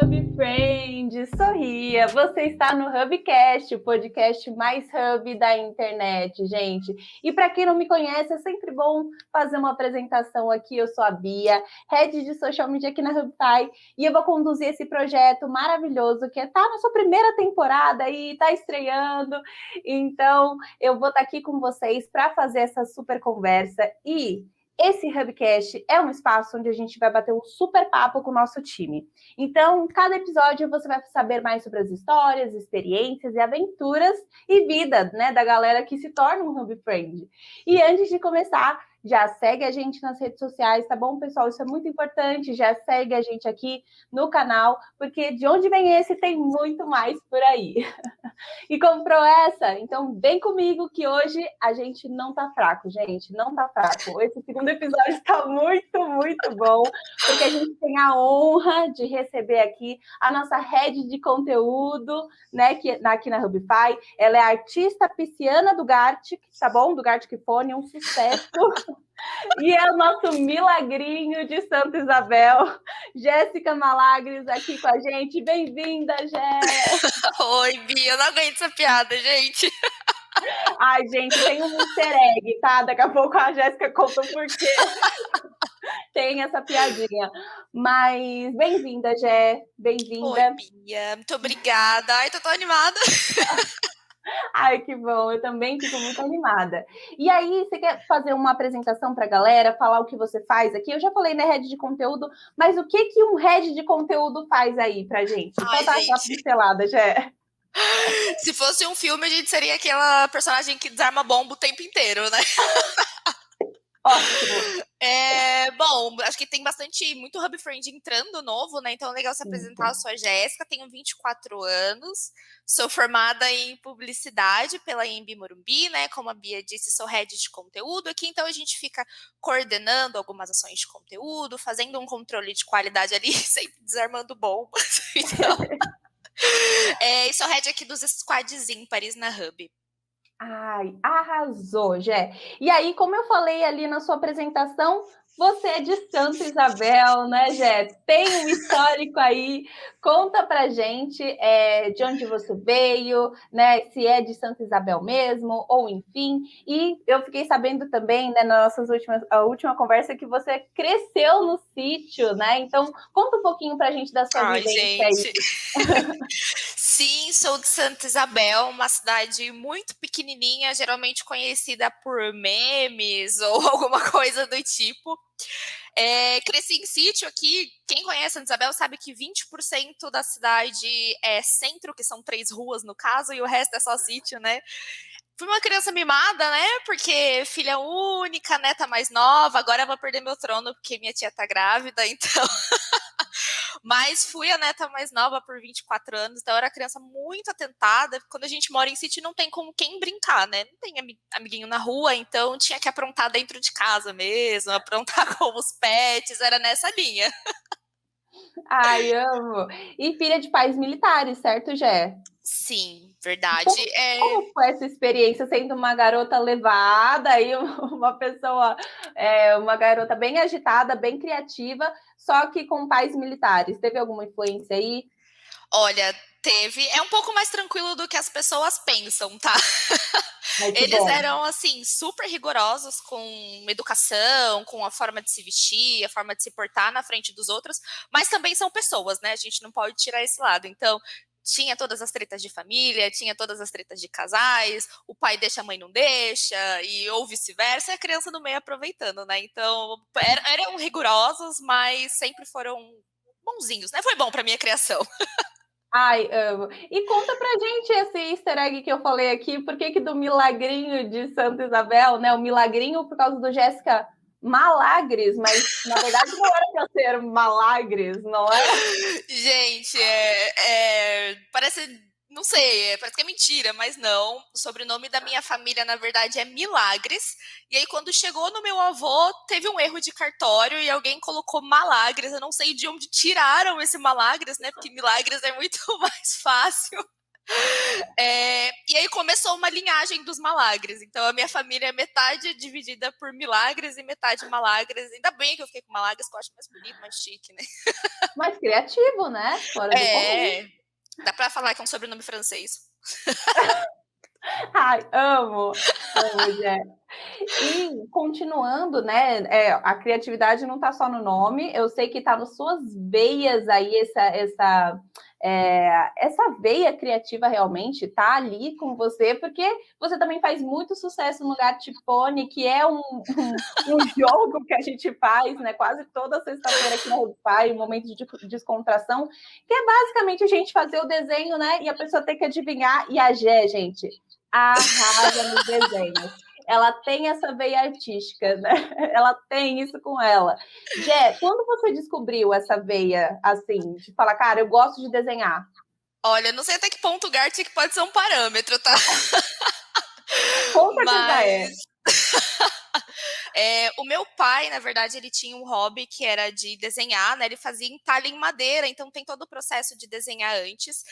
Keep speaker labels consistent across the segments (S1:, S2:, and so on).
S1: Hub Friend, sorria! Você está no Hubcast, o podcast mais hub da internet, gente. E para quem não me conhece, é sempre bom fazer uma apresentação aqui. Eu sou a Bia, head de social media aqui na Hubify, e eu vou conduzir esse projeto maravilhoso que está na sua primeira temporada e está estreando. Então, eu vou estar aqui com vocês para fazer essa super conversa e esse Hubcast é um espaço onde a gente vai bater um super papo com o nosso time. Então, cada episódio você vai saber mais sobre as histórias, experiências e aventuras e vida, né, da galera que se torna um Hub Friend. E antes de começar, já segue a gente nas redes sociais, tá bom, pessoal? Isso é muito importante. Já segue a gente aqui no canal, porque de onde vem esse tem muito mais por aí. E comprou essa? Então vem comigo que hoje a gente não tá fraco, gente, não tá fraco. Esse segundo episódio está muito, muito bom, porque a gente tem a honra de receber aqui a nossa head de conteúdo, né, aqui na Hubify. Ela é artista pisciana do Gartic, tá bom? Do Gartic Phone, um sucesso. E é o nosso milagrinho de Santa Isabel, Jéssica Malagres, aqui com a gente. Bem-vinda, Jé!
S2: Oi, Bia, eu não aguento essa piada, gente.
S1: Ai, gente, tem um easter egg, tá? Daqui a pouco a Jéssica conta o porquê. Tem essa piadinha. Mas bem-vinda, Jé.
S2: Oi,
S1: Bem-vinda.
S2: Bia, muito obrigada. Ai, tô tão animada.
S1: Ai, que bom. Eu também fico muito animada. E aí, você quer fazer uma apresentação para a galera, falar o que você faz aqui? Eu já falei, né, head de conteúdo, mas o que um head de conteúdo faz aí pra gente? Só
S2: Ai,
S1: dar aquela
S2: gente,
S1: pincelada, Jé.
S2: se fosse um filme, a gente seria aquela personagem que desarma bomba o tempo inteiro, né?
S1: Ótimo.
S2: Bom, acho que tem muito Hub Friend entrando novo, né? Então é legal se apresentar. Eu sou a Jéssica, tenho 24 anos, sou formada em publicidade pela Embi Morumbi, né? Como a Bia disse, sou head de conteúdo aqui, então a gente fica coordenando algumas ações de conteúdo, fazendo um controle de qualidade ali, sempre desarmando bombas. Então, e sou head aqui dos squads ímpares na Hub.
S1: Ai, arrasou, Jé. E aí, como eu falei ali na sua apresentação, você é de Santa Isabel, né, Jé? Tem um histórico aí. Conta pra gente de onde você veio, né? Se é de Santa Isabel mesmo, ou enfim. E eu fiquei sabendo também, né, a última conversa, que você cresceu no sítio, né? Então, conta um pouquinho pra gente da sua
S2: Ai,
S1: vivência aí.
S2: gente. Sim, sou de Santa Isabel, uma cidade muito pequenininha, geralmente conhecida por memes ou alguma coisa do tipo. Cresci em sítio aqui. Quem conhece Santa Isabel sabe que 20% da cidade é centro, que são 3 ruas no caso, e o resto é só sítio, né? Fui uma criança mimada, né? Porque filha única, neta mais nova. Agora eu vou perder meu trono porque minha tia tá grávida, então. Mas fui a neta mais nova por 24 anos, então eu era criança muito atentada. Quando a gente mora em sítio, não tem como quem brincar, né? Não tem amiguinho na rua, então tinha que aprontar dentro de casa mesmo, aprontar com os pets, era nessa linha.
S1: Ai, amo. E filha de pais militares, certo, Jé?
S2: Sim, verdade.
S1: Como foi essa experiência sendo uma garota levada e uma pessoa, uma garota bem agitada, bem criativa, só que com pais militares? Teve alguma influência aí?
S2: Olha, teve. É um pouco mais tranquilo do que as pessoas pensam, tá?
S1: Ai, que
S2: Eles
S1: bom.
S2: eram, assim, super rigorosos com educação, com a forma de se vestir, a forma de se portar na frente dos outros, mas também são pessoas, né? A gente não pode tirar esse lado. Então, tinha todas as tretas de família, tinha todas as tretas de casais, o pai deixa, a mãe não deixa, ou vice-versa, e a criança no meio aproveitando, né? Então, eram rigorosos, mas sempre foram bonzinhos, né? Foi bom pra minha criação.
S1: Ai, amo. E conta pra gente esse easter egg que eu falei aqui, por que do milagrinho de Santa Isabel, né? O milagrinho por causa do Jéssica Malagres, mas na verdade não era para ser Malagres, não é?
S2: Gente, parece, não sei, parece que é mentira, mas não. O sobrenome da minha família, na verdade, é Milagres. E aí, quando chegou no meu avô, teve um erro de cartório e alguém colocou Malagres. Eu não sei de onde tiraram esse Malagres, né? Porque Milagres é muito mais fácil. E aí começou uma linhagem dos Malagres. Então a minha família é metade dividida por Milagres e metade Malagres. Ainda bem que eu fiquei com Malagres, que eu acho mais bonito, mais chique, né?
S1: Mais criativo, né? Fora do comum.
S2: Dá pra falar que é um sobrenome francês.
S1: Ai, amo, amo, Jé. E continuando, né? A criatividade não está só no nome, eu sei que está nas suas veias aí, essa veia criativa realmente está ali com você, porque você também faz muito sucesso no Gattipone, que é um jogo que a gente faz, né? Quase toda sexta-feira aqui na Rupai, um momento de descontração, que é basicamente a gente fazer o desenho, né? E a pessoa tem que adivinhar. E a Gé, gente, arrasa nos desenhos. Ela tem essa veia artística, né? Ela tem isso com ela. Jé, quando você descobriu essa veia, assim, de falar, cara, eu gosto de desenhar?
S2: Olha, não sei até que ponto o Gartic pode ser um parâmetro, tá?
S1: Com certeza é.
S2: Mas o meu pai, na verdade, ele tinha um hobby que era de desenhar, né? Ele fazia entalhe em madeira, então tem todo o processo de desenhar antes.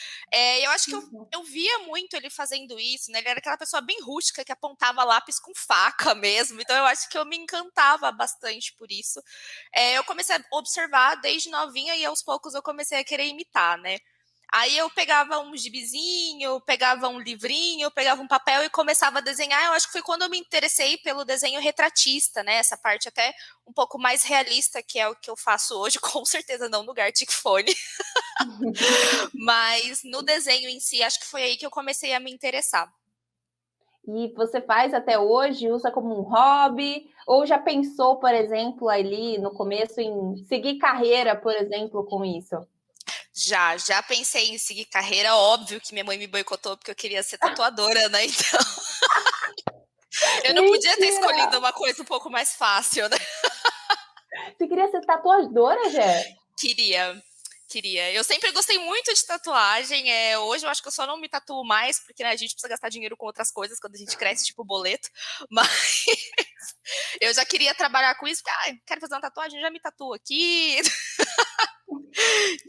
S2: Eu acho que eu via muito ele fazendo isso, né? Ele era aquela pessoa bem rústica que apontava lápis com faca mesmo, então eu acho que eu me encantava bastante por isso. Eu comecei a observar desde novinha e aos poucos eu comecei a querer imitar, né? Aí eu pegava um gibizinho, pegava um livrinho, pegava um papel e começava a desenhar. Eu acho que foi quando eu me interessei pelo desenho retratista, né? Essa parte até um pouco mais realista, que é o que eu faço hoje, com certeza não no Gartic Phone. Mas no desenho em si, acho que foi aí que eu comecei a me interessar.
S1: E você faz até hoje, usa como um hobby? Ou já pensou, por exemplo, ali no começo em seguir carreira, por exemplo, com isso?
S2: Já pensei em seguir carreira, óbvio que minha mãe me boicotou porque eu queria ser tatuadora, né? Então, eu não podia ter
S1: Mentira!
S2: escolhido uma coisa um pouco mais fácil, né?
S1: Você queria ser tatuadora, Jé?
S2: Queria. Eu sempre gostei muito de tatuagem. Hoje eu acho que eu só não me tatuo mais, porque né, a gente precisa gastar dinheiro com outras coisas quando a gente cresce, tipo boleto. Mas eu já queria trabalhar com isso, porque quero fazer uma tatuagem, já me tatuo aqui.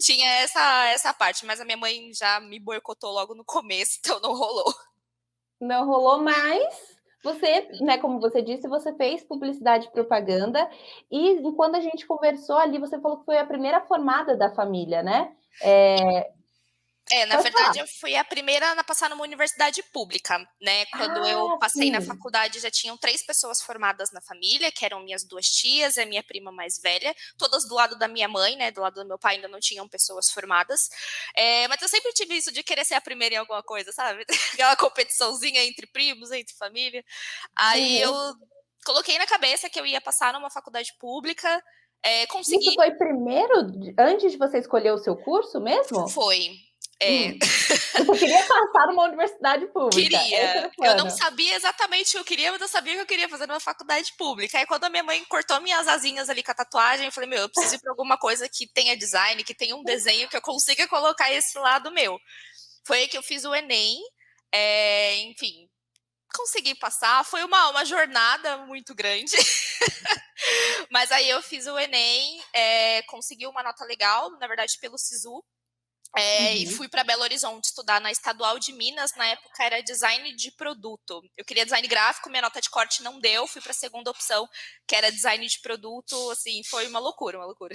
S2: Tinha essa parte, mas a minha mãe já me boicotou logo no começo, então não rolou.
S1: Não rolou mais. Você, né, como você disse, você fez publicidade e propaganda, e quando a gente conversou ali, você falou que foi a primeira formada da família, né?
S2: Na
S1: Pode
S2: verdade,
S1: falar.
S2: eu fui a primeira a passar numa universidade pública, né? Quando eu
S1: Ah,
S2: passei na
S1: sim.
S2: faculdade, já tinham 3 pessoas formadas na família, que eram minhas 2 tias e a minha prima mais velha, todas do lado da minha mãe, né? Do lado do meu pai ainda não tinham pessoas formadas. Mas eu sempre tive isso de querer ser a primeira em alguma coisa, sabe? Aquela competiçãozinha entre primos, entre família. Aí eu
S1: Uhum.
S2: coloquei na cabeça que eu ia passar numa faculdade pública,
S1: Isso
S2: consegui,
S1: foi primeiro, antes de você escolher o seu curso mesmo?
S2: foi. É,
S1: Hum. Você queria passar numa universidade pública, esse
S2: Queria.
S1: era o
S2: Eu não
S1: plano.
S2: sabia exatamente o que eu queria, mas eu sabia que eu queria fazer numa faculdade pública. Aí quando a minha mãe cortou minhas asinhas ali com a tatuagem, eu falei, eu preciso ir para alguma coisa que tenha design, que tenha um desenho que eu consiga colocar esse lado meu. Foi aí que eu fiz o Enem. Enfim, consegui passar. Foi uma jornada muito grande. Mas aí eu fiz o Enem, consegui uma nota legal, na verdade, pelo SISU. E
S1: Uhum.
S2: fui para Belo Horizonte estudar na Estadual de Minas. Na época era design de produto. Eu queria design gráfico, minha nota de corte não deu. Fui para a segunda opção, que era design de produto. Assim, foi uma loucura, uma loucura.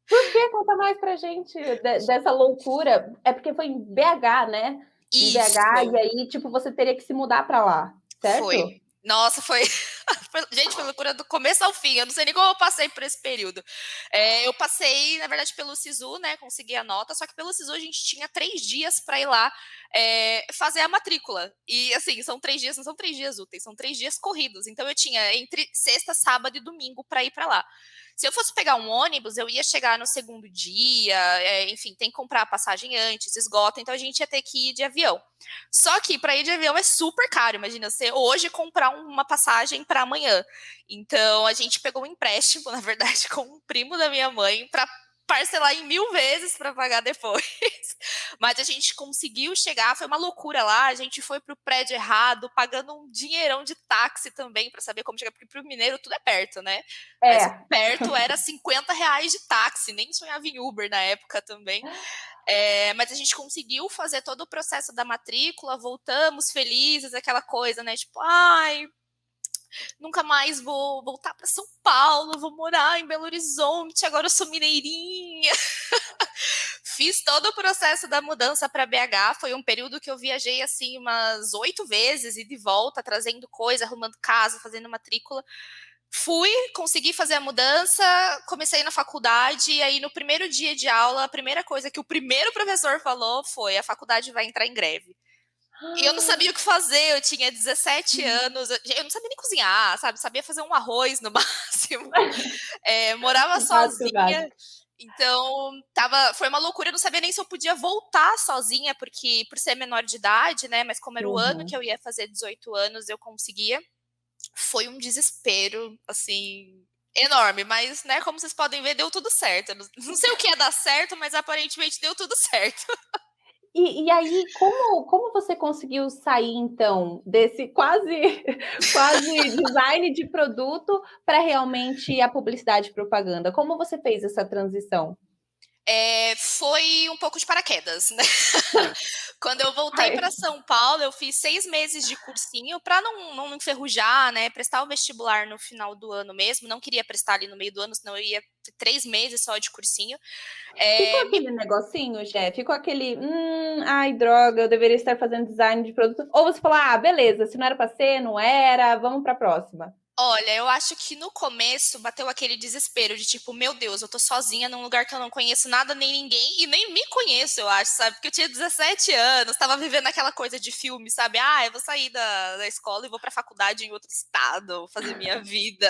S1: Por que? Conta mais pra gente dessa loucura. É porque foi em BH, né? Em BH, e
S2: Isso,
S1: aí, tipo, você teria que se mudar para lá,
S2: foi.
S1: certo?
S2: Nossa, foi. Gente, foi loucura do começo ao fim. Eu não sei nem como eu passei por esse período. Eu passei, na verdade, pelo SISU, né? Consegui a nota, só que pelo SISU a gente tinha 3 dias para ir lá fazer a matrícula. E assim, são 3 dias, não são 3 dias úteis, são 3 dias corridos. Então eu tinha entre sexta, sábado e domingo para ir para lá. Se eu fosse pegar um ônibus, eu ia chegar no segundo dia, enfim, tem que comprar a passagem antes, esgota, então a gente ia ter que ir de avião. Só que para ir de avião é super caro. Imagina você hoje comprar uma passagem para amanhã. Então a gente pegou um empréstimo, na verdade, com um primo da minha mãe para parcelar em 1000 vezes para pagar depois. Mas a gente conseguiu chegar, foi uma loucura lá. A gente foi pro prédio errado, pagando um dinheirão de táxi também para saber como chegar, porque pro mineiro tudo é perto, né? Mas
S1: É.
S2: perto era R$ 50 de táxi, nem sonhava em Uber na época também. Mas a gente conseguiu fazer todo o processo da matrícula, voltamos felizes, aquela coisa, né? Tipo, ai, nunca mais vou voltar para São Paulo, vou morar em Belo Horizonte, agora eu sou mineirinha. Fiz todo o processo da mudança para BH, foi um período que eu viajei assim umas 8 vezes e de volta, trazendo coisa, arrumando casa, fazendo matrícula. Fui, consegui fazer a mudança, comecei na faculdade, e aí no primeiro dia de aula, a primeira coisa que o primeiro professor falou foi: a faculdade vai entrar em greve. E eu não sabia o que fazer, eu tinha 17 anos, eu não sabia nem cozinhar, sabe? Sabia fazer um arroz no máximo. Morava
S1: Básico,
S2: sozinha,
S1: básico.
S2: então foi uma loucura, eu não sabia nem se eu podia voltar sozinha, porque por ser menor de idade, né? Mas como era o ano que
S1: Uhum.
S2: eu ia fazer 18 anos, eu conseguia. Foi um desespero, assim, enorme, mas, né, como vocês podem ver, deu tudo certo. Não sei o que ia dar certo, mas aparentemente deu tudo certo.
S1: E aí, como você conseguiu sair, então, desse quase, quase design de produto para realmente a publicidade e propaganda? Como você fez essa transição?
S2: Foi um pouco de paraquedas, né? Quando eu voltei
S1: Ai,
S2: para São Paulo, eu fiz 6 meses de cursinho para não enferrujar, né? Prestar o vestibular no final do ano mesmo. Não queria prestar ali no meio do ano, senão eu ia ter 3 meses só de cursinho.
S1: ficou aquele negocinho, Jé? Ficou aquele, ai, droga, eu deveria estar fazendo design de produto. Ou você falou, ah, beleza, se não era para ser, não era, vamos para a próxima.
S2: Olha, eu acho que no começo bateu aquele desespero de tipo, meu Deus, eu tô sozinha num lugar que eu não conheço nada nem ninguém e nem me conheço, eu acho, sabe? Porque eu tinha 17 anos, tava vivendo aquela coisa de filme, sabe? Ah, eu vou sair da escola e vou pra faculdade em outro estado, vou fazer minha vida.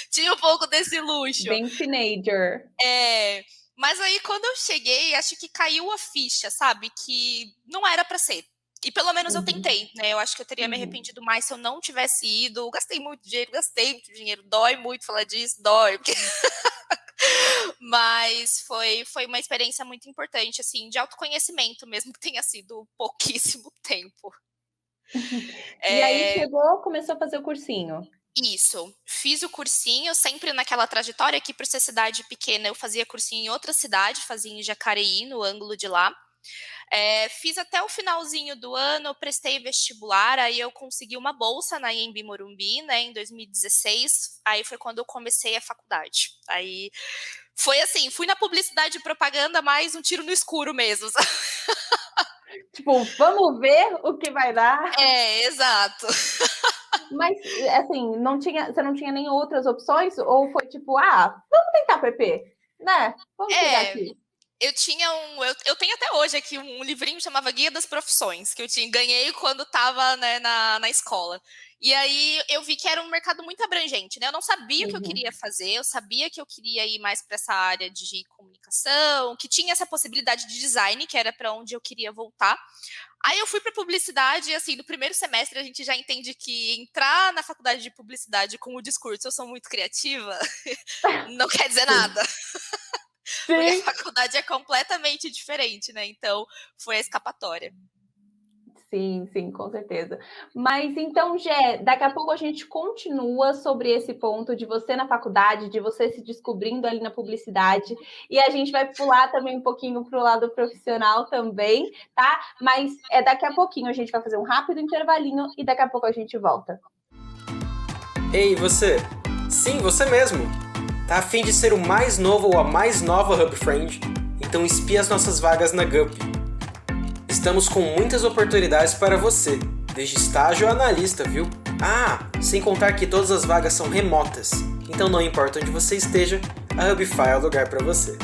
S2: Tinha um pouco desse luxo.
S1: Bem teenager.
S2: Mas aí quando eu cheguei, acho que caiu a ficha, sabe? Que não era pra ser. E pelo menos eu
S1: Uhum,
S2: tentei, né? Eu acho que eu teria me
S1: uhum.
S2: arrependido mais se eu não tivesse ido. Gastei muito dinheiro, dói muito falar disso, dói. Mas foi uma experiência muito importante, assim, de autoconhecimento, mesmo que tenha sido pouquíssimo tempo.
S1: E aí
S2: É,
S1: chegou, começou a fazer o cursinho.
S2: Isso, fiz o cursinho, sempre naquela trajetória aqui por ser cidade pequena, eu fazia cursinho em outra cidade, fazia em Jacareí, no ângulo de lá. Fiz até o finalzinho do ano, eu prestei vestibular, aí eu consegui uma bolsa na Anhembi Morumbi, né, em 2016, aí foi quando eu comecei a faculdade. Aí foi assim, fui na publicidade e propaganda, mais um tiro no escuro mesmo.
S1: Tipo, vamos ver o que vai dar.
S2: Exato.
S1: Mas, assim, você não tinha nem outras opções? Ou foi tipo, ah, vamos tentar PP, né? Vamos pegar
S2: É,
S1: aqui.
S2: eu tenho até hoje aqui um livrinho que chamava Guia das Profissões, que ganhei quando estava, né, na escola. E aí eu vi que era um mercado muito abrangente, né? Eu não sabia o que eu
S1: Uhum.
S2: queria fazer, eu sabia que eu queria ir mais para essa área de comunicação, que tinha essa possibilidade de design, que era para onde eu queria voltar. Aí eu fui para publicidade e, assim, no primeiro semestre a gente já entende que entrar na faculdade de publicidade com o discurso eu sou muito criativa não quer dizer
S1: Sim.
S2: nada. Porque a
S1: Sim.
S2: faculdade é completamente diferente, né? Então, foi a escapatória.
S1: Sim, sim, com certeza. Mas então, Gé, daqui a pouco a gente continua sobre esse ponto de você na faculdade, de você se descobrindo ali na publicidade, e a gente vai pular também um pouquinho para o lado profissional também, tá? Mas daqui a pouquinho a gente vai fazer um rápido intervalinho e daqui a pouco a gente volta.
S3: Ei, você! Sim, você mesmo! Tá a fim de ser o mais novo ou a mais nova Hub Friend? Então espie as nossas vagas na Gup. Estamos com muitas oportunidades para você, desde estágio a analista, viu? Ah, sem contar que todas as vagas são remotas, então não importa onde você esteja, a Hubify é o lugar para você.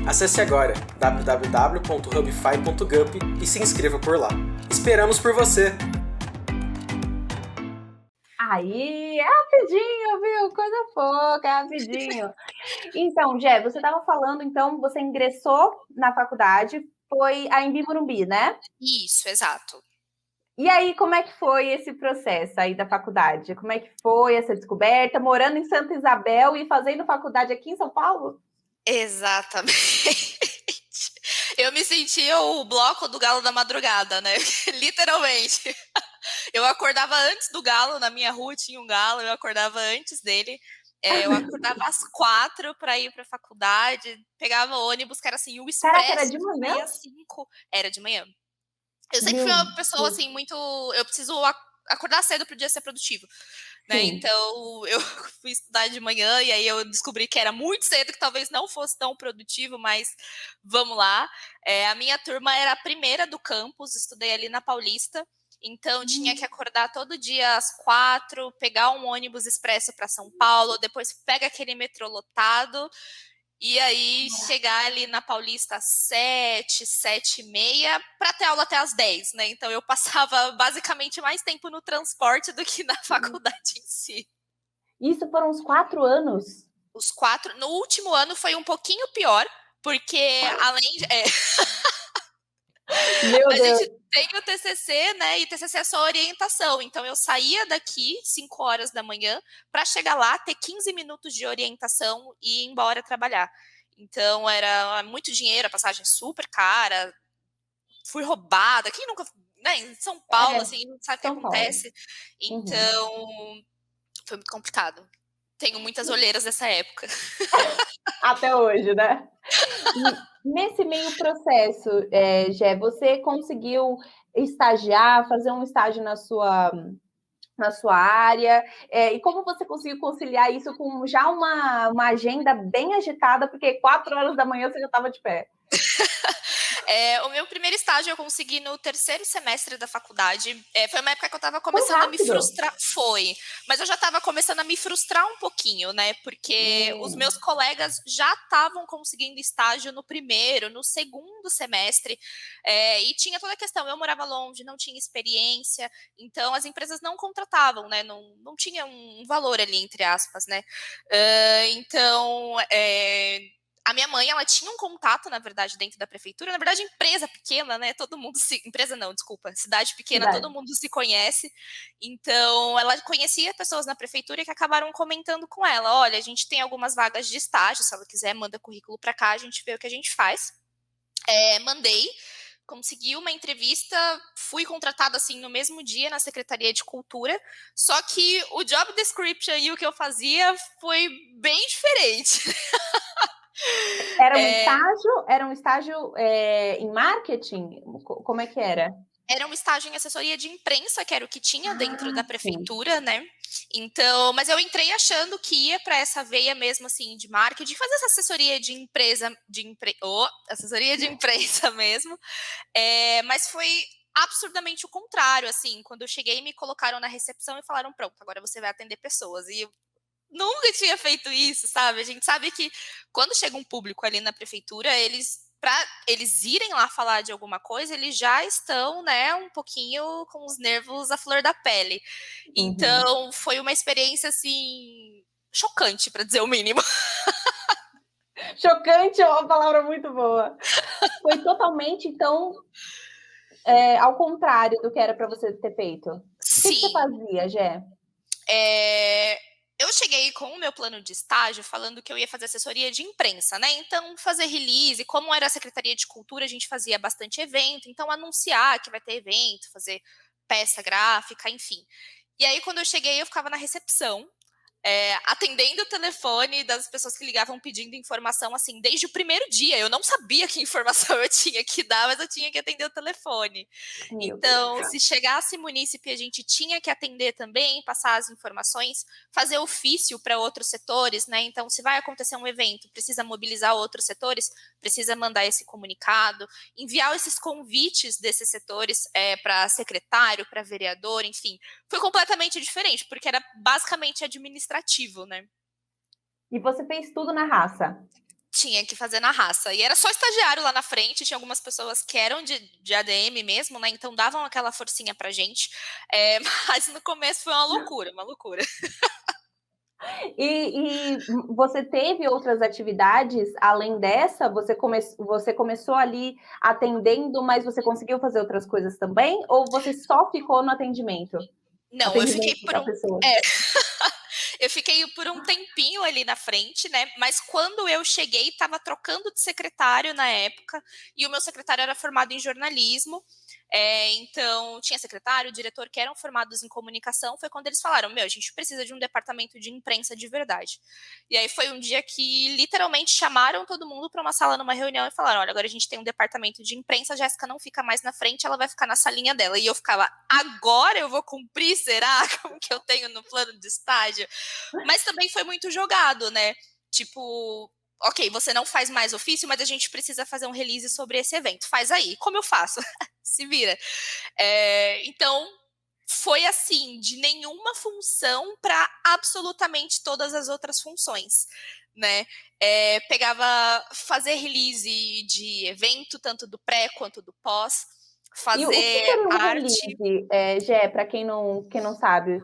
S3: Acesse agora www.hubify.gup e se inscreva por lá. Esperamos por você!
S1: Aí, é rapidinho, viu? Coisa pouca, é rapidinho. Então, Jé, você estava falando, então, você ingressou na faculdade, foi a Embi Morumbi, né?
S2: Isso, exato.
S1: E aí, como é que foi esse processo aí da faculdade? Como é que foi essa descoberta, morando em Santa Isabel e fazendo faculdade aqui em São Paulo?
S2: Exatamente. Eu me sentia o bloco do galo da madrugada, né? Literalmente. Eu acordava antes do galo, na minha rua tinha um galo, eu acordava antes dele. Eu acordava às 4 para ir para a faculdade, pegava o ônibus, que era assim, o
S1: Caraca, era
S2: expresso
S1: de manhã?
S2: saía às 5, era de manhã. Eu sempre fui
S1: Meu
S2: uma pessoa,
S1: Deus.
S2: assim, muito. Eu preciso acordar cedo para o dia ser produtivo, né?
S1: Sim.
S2: Então, eu fui estudar de manhã e aí eu descobri que era muito cedo, que talvez não fosse tão produtivo, mas vamos lá. A minha turma era a primeira do campus, estudei ali na Paulista. Então, tinha que acordar todo dia às 4, pegar um ônibus expresso para São Paulo, depois pega aquele metrô lotado, e aí chegar ali na Paulista às 7, 7h30, para ter aula até às 10, né? Então, eu passava basicamente mais tempo no transporte do que na faculdade em si.
S1: Isso foram uns 4 anos?
S2: Os 4. No último ano foi um pouquinho pior, porque além de.
S1: Meu
S2: A
S1: Deus.
S2: gente tem o TCC, né? E TCC é só orientação. Então, eu saía daqui 5 horas da manhã para chegar lá, ter 15 minutos de orientação e ir embora trabalhar. Então, era muito dinheiro, a passagem super cara. Fui roubada. Quem nunca. Né, em São Paulo, assim, não sabe o que
S1: São Paulo.
S2: acontece. Então, foi muito complicado. Tenho muitas olheiras dessa época.
S1: Até hoje, né? E nesse meio processo, Gé, você conseguiu estagiar, fazer um estágio na sua área, e como você conseguiu conciliar isso com já uma agenda bem agitada, porque 4 horas da manhã você já estava de pé?
S2: O meu primeiro estágio eu consegui no 3º semestre da faculdade. Foi uma época que eu estava
S1: Foi
S2: começando a me
S1: rápido.
S2: frustrar. Foi, mas eu já estava começando a me frustrar um pouquinho, né? Porque os meus colegas já estavam conseguindo estágio no primeiro, no 2º semestre, e tinha toda a questão. Eu morava longe, não tinha experiência, então as empresas não contratavam, né? Não tinha um valor ali, entre aspas, né? Então, a minha mãe, ela tinha um contato, na verdade, dentro da prefeitura. Na verdade, empresa pequena, né? Todo mundo se... Empresa não, desculpa. Cidade pequena, todo mundo se conhece. Então, ela conhecia pessoas na prefeitura que acabaram comentando com ela. Olha, a gente tem algumas vagas de estágio. Se ela quiser, manda currículo para cá, a gente vê o que a gente faz. Mandei. Consegui uma entrevista, fui contratada assim no mesmo dia na Secretaria de Cultura, só que o job description e o que eu fazia foi bem diferente.
S1: Era um estágio em marketing? Como é que era?
S2: Era um estágio em assessoria de imprensa, que era o que tinha dentro da prefeitura, né? Então, mas eu entrei achando que ia para essa veia mesmo, assim, de marketing, fazer essa assessoria de empresa, assessoria de imprensa mesmo. Mas foi absurdamente o contrário, assim. Quando eu cheguei, me colocaram na recepção e falaram: pronto, agora você vai atender pessoas. E eu nunca tinha feito isso, sabe? A gente sabe que quando chega um público ali na prefeitura, para eles irem lá falar de alguma coisa, eles já estão, né, um pouquinho com os nervos à flor da pele. Então, foi uma experiência, assim, chocante, para dizer o mínimo.
S1: Chocante é uma palavra muito boa. Foi totalmente, então, ao contrário do que era para você ter feito.
S2: Sim.
S1: O que você fazia, Gé?
S2: Eu cheguei com o meu plano de estágio falando que eu ia fazer assessoria de imprensa, né? Então, fazer release, como era a Secretaria de Cultura, a gente fazia bastante evento, então anunciar que vai ter evento, fazer peça gráfica, enfim. E aí, quando eu cheguei, eu ficava na recepção, atendendo o telefone das pessoas que ligavam pedindo informação, assim, desde o primeiro dia. Eu não sabia que informação eu tinha que dar, mas eu tinha que atender o telefone. Então, se chegasse munícipe, a gente tinha que atender também, passar as informações, fazer ofício para outros setores, né? Então, se vai acontecer um evento, precisa mobilizar outros setores, precisa mandar esse comunicado, enviar esses convites desses setores para secretário, para vereador, enfim. Foi completamente diferente, porque era basicamente administrativo, né?
S1: E você fez tudo na raça?
S2: Tinha que fazer na raça. E era só estagiário lá na frente, tinha algumas pessoas que eram de ADM mesmo, né? Então davam aquela forcinha pra gente. Mas no começo foi uma loucura, uma loucura.
S1: E você teve outras atividades além dessa? Você começou ali atendendo, mas você conseguiu fazer outras coisas também? Ou você só ficou no atendimento?
S2: Não, eu fiquei por Eu fiquei por um tempinho ali na frente, né? Mas quando eu cheguei, estava trocando de secretário na época, e o meu secretário era formado em jornalismo. Então, tinha secretário, diretor que eram formados em comunicação. Foi quando eles falaram: a gente precisa de um departamento de imprensa de verdade. E aí foi um dia que literalmente chamaram todo mundo para uma sala numa reunião e falaram: olha, agora a gente tem um departamento de imprensa, a Jéssica não fica mais na frente, ela vai ficar na salinha dela. E eu ficava: agora eu vou cumprir, será? Como que eu tenho no plano de estágio? Mas também foi muito jogado, né? Tipo, ok, você não faz mais ofício, mas a gente precisa fazer um release sobre esse evento. Faz aí. Como eu faço? Se vira. Então, foi assim, de nenhuma função para absolutamente todas as outras funções, né? Fazer release de evento, tanto do pré quanto do pós,
S1: E o que
S2: fazer
S1: seria um
S2: arte.
S1: release, Gé, para quem não sabe?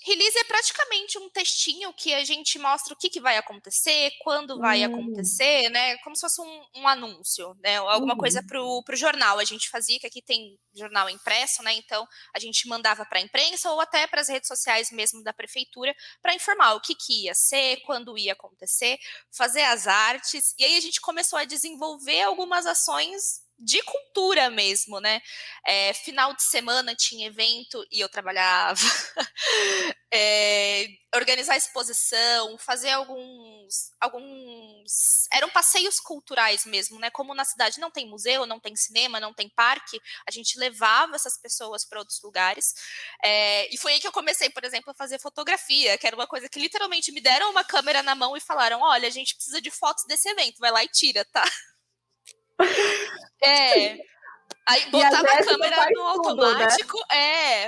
S2: Release é praticamente um textinho que a gente mostra o que vai acontecer, quando vai acontecer, né? Como se fosse um anúncio, né? Alguma coisa pro jornal. A gente fazia, que aqui tem jornal impresso, né? Então a gente mandava para a imprensa ou até para as redes sociais mesmo da prefeitura para informar o que ia ser, quando ia acontecer, fazer as artes. E aí a gente começou a desenvolver algumas ações de cultura mesmo, né? Final de semana tinha evento e eu trabalhava. Organizar exposição, fazer alguns eram passeios culturais mesmo, né? Como na cidade não tem museu, não tem cinema, não tem parque, a gente levava essas pessoas para outros lugares. E foi aí que eu comecei, por exemplo, a fazer fotografia, que era uma coisa que literalmente me deram uma câmera na mão e falaram: olha, a gente precisa de fotos desse evento, vai lá e tira, tá? Aí
S1: E a
S2: botava a
S1: Jéssica
S2: câmera
S1: faz
S2: no
S1: tudo, né?
S2: automático,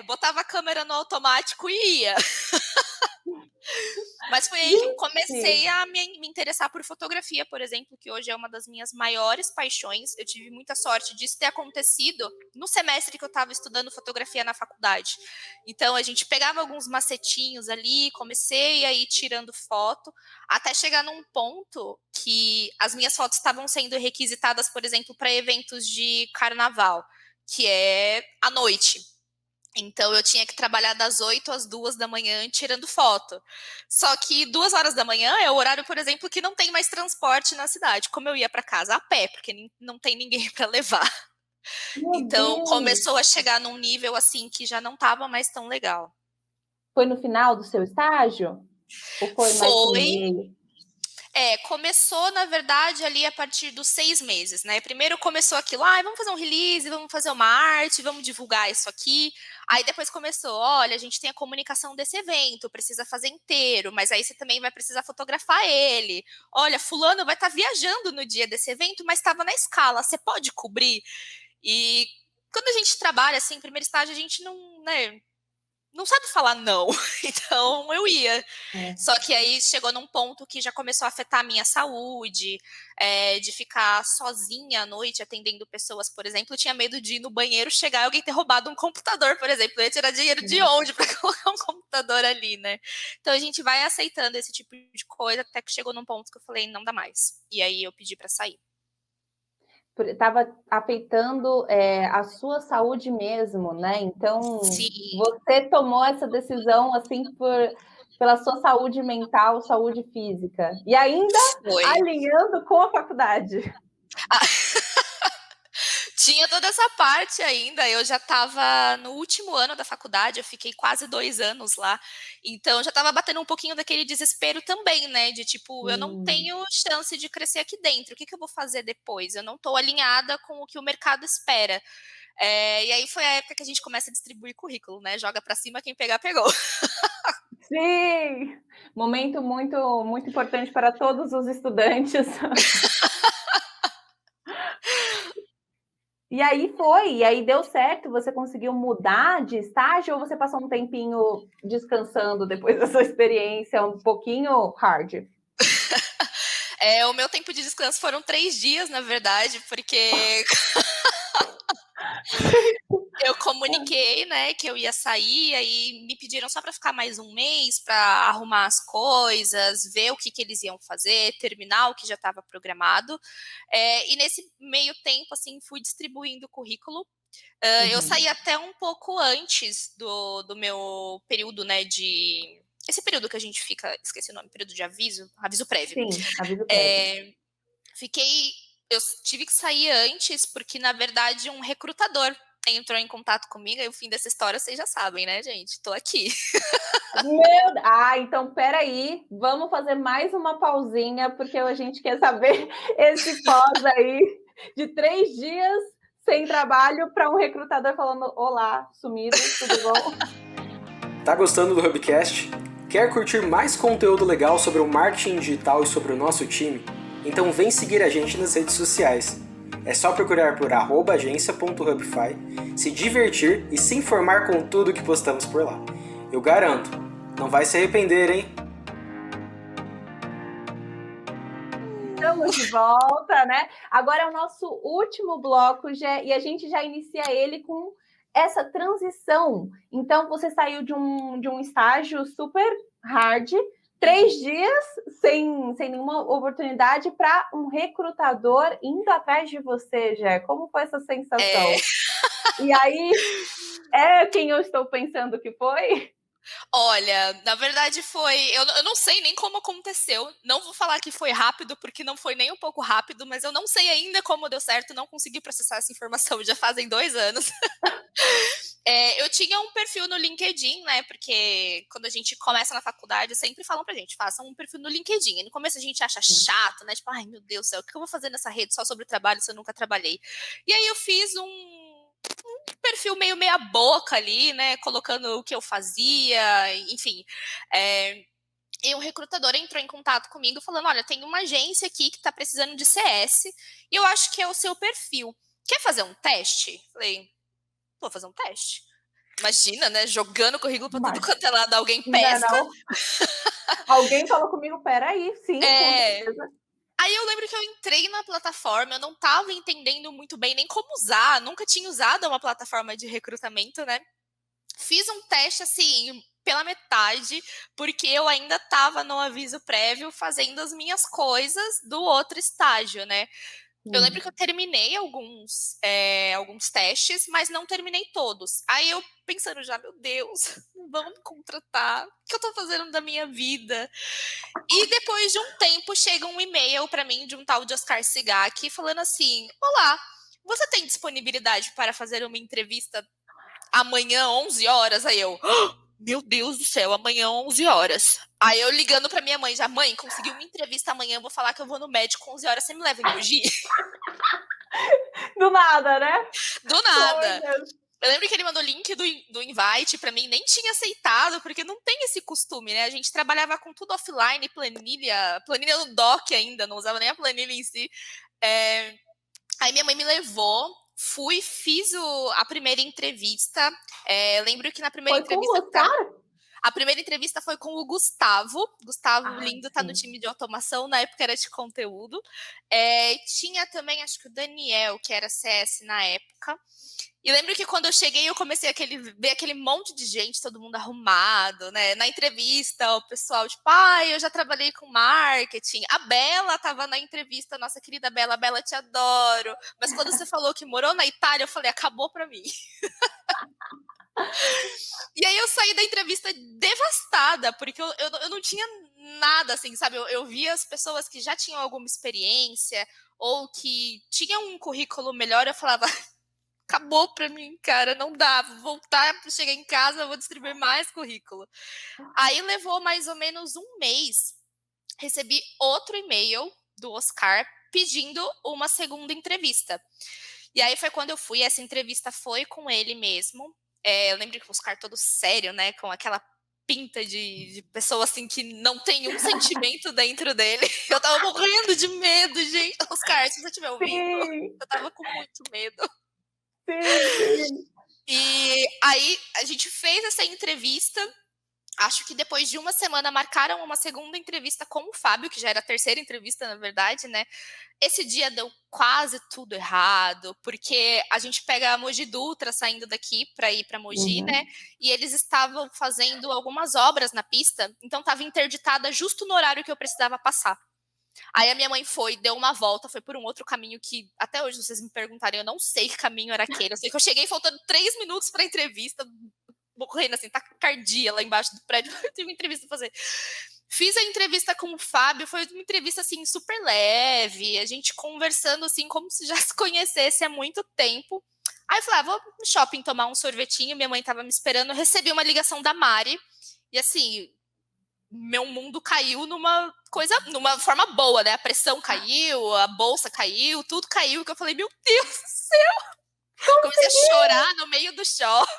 S2: botava a câmera no automático e ia. Mas foi aí que eu comecei a me interessar por fotografia, por exemplo, que hoje é uma das minhas maiores paixões. Eu tive muita sorte disso ter acontecido no semestre que eu estava estudando fotografia na faculdade. Então, a gente pegava alguns macetinhos ali, comecei a ir tirando foto, até chegar num ponto que as minhas fotos estavam sendo requisitadas, por exemplo, para eventos de carnaval, que é à noite. Então, eu tinha que trabalhar das 8 às 2 da manhã tirando foto. Só que 2 horas da manhã é o horário, por exemplo, que não tem mais transporte na cidade. Como eu ia para casa a pé, porque não tem ninguém para levar.
S1: Meu
S2: Então,
S1: Deus!
S2: começou a chegar num nível assim que já não estava mais tão legal.
S1: Foi no final do seu estágio? Ou foi mais no
S2: Foi.
S1: meio?
S2: Começou, na verdade, ali a partir dos 6 meses, né? Primeiro começou aquilo, vamos fazer um release, vamos fazer uma arte, vamos divulgar isso aqui. Aí depois começou, olha, a gente tem a comunicação desse evento, precisa fazer inteiro, mas aí você também vai precisar fotografar ele. Olha, fulano vai estar viajando no dia desse evento, mas estava na escala, você pode cobrir? E quando a gente trabalha, assim, em primeiro estágio, a gente não, né, não sabe falar não. Então eu ia. Só que aí chegou num ponto que já começou a afetar a minha saúde, de ficar sozinha à noite atendendo pessoas, por exemplo. Eu tinha medo de ir no banheiro, chegar e alguém ter roubado um computador, por exemplo. Eu ia tirar dinheiro de onde para colocar um computador ali, né? Então a gente vai aceitando esse tipo de coisa até que chegou num ponto que eu falei, não dá mais. E aí eu pedi para sair.
S1: Estava afetando a sua saúde mesmo, né? Então,
S2: Sim.
S1: você tomou essa decisão assim pela sua saúde mental, saúde física, e ainda
S2: Foi.
S1: alinhando com a faculdade.
S2: Tinha toda essa parte ainda. Eu já estava no último ano da faculdade, eu fiquei quase 2 anos lá. Então, já estava batendo um pouquinho daquele desespero também, né? De tipo, eu não tenho chance de crescer aqui dentro. O que eu vou fazer depois? Eu não estou alinhada com o que o mercado espera. E aí foi a época que a gente começa a distribuir currículo, né? Joga para cima, quem pegar, pegou.
S1: Sim! Momento muito, muito importante para todos os estudantes. E aí deu certo? Você conseguiu mudar de estágio ou você passou um tempinho descansando depois dessa experiência um pouquinho hard?
S2: O meu tempo de descanso foram 3 dias, na verdade, porque eu comuniquei, né, que eu ia sair, aí me pediram só para ficar mais um mês para arrumar as coisas, ver o que eles iam fazer, terminar o que já estava programado. E nesse meio tempo, assim, fui distribuindo o currículo. Eu saí até um pouco antes do meu período, né, de esse período que a gente fica, esqueci o nome, período de aviso prévio.
S1: Sim, aviso prévio.
S2: Eu tive que sair antes, porque, na verdade, um recrutador entrou em contato comigo, e o fim dessa história vocês já sabem, né, gente? Tô aqui.
S1: Então peraí, vamos fazer mais uma pausinha, porque a gente quer saber esse pós aí de 3 dias sem trabalho para um recrutador falando: olá, sumido, tudo bom?
S3: Tá gostando do Hubcast? Quer curtir mais conteúdo legal sobre o marketing digital e sobre o nosso time? Então vem seguir a gente nas redes sociais. É só procurar por @agência.hubify, se divertir e se informar com tudo que postamos por lá. Eu garanto, não vai se arrepender, hein?
S1: Estamos de volta, né? Agora é o nosso último bloco e a gente já inicia ele com essa transição. Então, você saiu de um estágio super hard, 3 dias sem nenhuma oportunidade para um recrutador indo atrás de você, Jé. Como foi essa sensação? E aí, é quem eu estou pensando que foi?
S2: Olha, na verdade foi... Eu não sei nem como aconteceu. Não vou falar que foi rápido, porque não foi nem um pouco rápido, mas eu não sei ainda como deu certo, não consegui processar essa informação, já fazem 2 anos. Eu tinha um perfil no LinkedIn, né, porque quando a gente começa na faculdade, sempre falam pra gente, façam um perfil no LinkedIn. E no começo a gente acha chato, né, tipo, ai meu Deus do céu, o que eu vou fazer nessa rede só sobre trabalho se eu nunca trabalhei? E aí eu fiz um perfil meio meia boca ali, né, colocando o que eu fazia, enfim. E um recrutador entrou em contato comigo falando, olha, tem uma agência aqui que tá precisando de CS e eu acho que é o seu perfil. Quer fazer um teste? Falei, vou fazer um teste. Imagina, né, jogando currículo pra tudo quanto é lado, alguém pesca.
S1: Não. Alguém falou comigo, peraí, sim, com certeza.
S2: Aí eu lembro que eu entrei na plataforma, eu não estava entendendo muito bem nem como usar, nunca tinha usado uma plataforma de recrutamento, né? Fiz um teste, assim, pela metade, porque eu ainda estava no aviso prévio fazendo as minhas coisas do outro estágio, né? Eu lembro que eu terminei alguns testes, mas não terminei todos. Aí eu pensando já, meu Deus, vão me contratar. O que eu tô fazendo da minha vida? E depois de um tempo, chega um e-mail para mim de um tal de Oscar Sigaki falando assim, olá, você tem disponibilidade para fazer uma entrevista amanhã, 11 horas? Aí eu... Meu Deus do céu, amanhã 11 horas. Aí eu ligando pra minha mãe, já, mãe, consegui uma entrevista amanhã, vou falar que eu vou no médico 11 horas, você me leva em Mogi?
S1: Do nada, né?
S2: Do nada. Eu lembro que ele mandou o link do invite pra mim, nem tinha aceitado, porque não tem esse costume, né? A gente trabalhava com tudo offline, planilha no doc ainda, não usava nem a planilha em si. Aí minha mãe me levou, fiz a primeira entrevista. Lembro que na primeira entrevista... A primeira entrevista foi com o Gustavo. Gustavo Lindo tá no time de automação, na época era de conteúdo. Tinha também, acho que o Daniel, que era CS na época. E lembro que quando eu cheguei, eu comecei a ver aquele monte de gente, todo mundo arrumado, né? Na entrevista, o pessoal, tipo, eu já trabalhei com marketing. A Bela tava na entrevista, nossa querida Bela. Bela, te adoro. Mas quando você falou que morou na Itália, eu falei, acabou pra mim. E aí eu saí da entrevista devastada, porque eu não tinha nada, assim, sabe? Eu via as pessoas que já tinham alguma experiência ou que tinham um currículo melhor, eu falava, acabou pra mim, cara, não dá, vou voltar, chegar em casa, vou distribuir mais currículo. Aí levou mais ou menos um mês, recebi outro e-mail do Oscar pedindo uma segunda entrevista. E aí foi quando eu fui, essa entrevista foi com ele mesmo. Eu lembro que o Oscar todo sério, né, com aquela pinta de pessoa assim que não tem um sentimento dentro dele. Eu tava morrendo de medo, gente. Oscar, se você estiver ouvindo, eu tava com muito medo.
S1: Sim.
S2: E aí a gente fez essa entrevista. Acho que depois de uma semana marcaram uma segunda entrevista com o Fábio, que já era a terceira entrevista, na verdade, né? Esse dia deu quase tudo errado, porque a gente pega a Mogi Dutra saindo daqui para ir para Mogi, né? E eles estavam fazendo algumas obras na pista, então estava interditada justo no horário que eu precisava passar. Aí a minha mãe deu uma volta, foi por um outro caminho que até hoje vocês me perguntarem, eu não sei que caminho era aquele. Eu sei que eu cheguei faltando 3 minutos para a entrevista, morrendo assim, taquicardia lá embaixo do prédio. Eu tive uma entrevista pra fazer. Fiz a entrevista com o Fábio, foi uma entrevista, assim, super leve, a gente conversando, assim, como se já se conhecesse há muito tempo. Aí eu falei, vou no shopping tomar um sorvetinho, minha mãe tava me esperando, eu recebi uma ligação da Mari, e assim, meu mundo caiu numa forma boa, né? A pressão caiu, a bolsa caiu, tudo caiu, que eu falei, meu Deus do céu! Comecei a chorar no meio do shopping.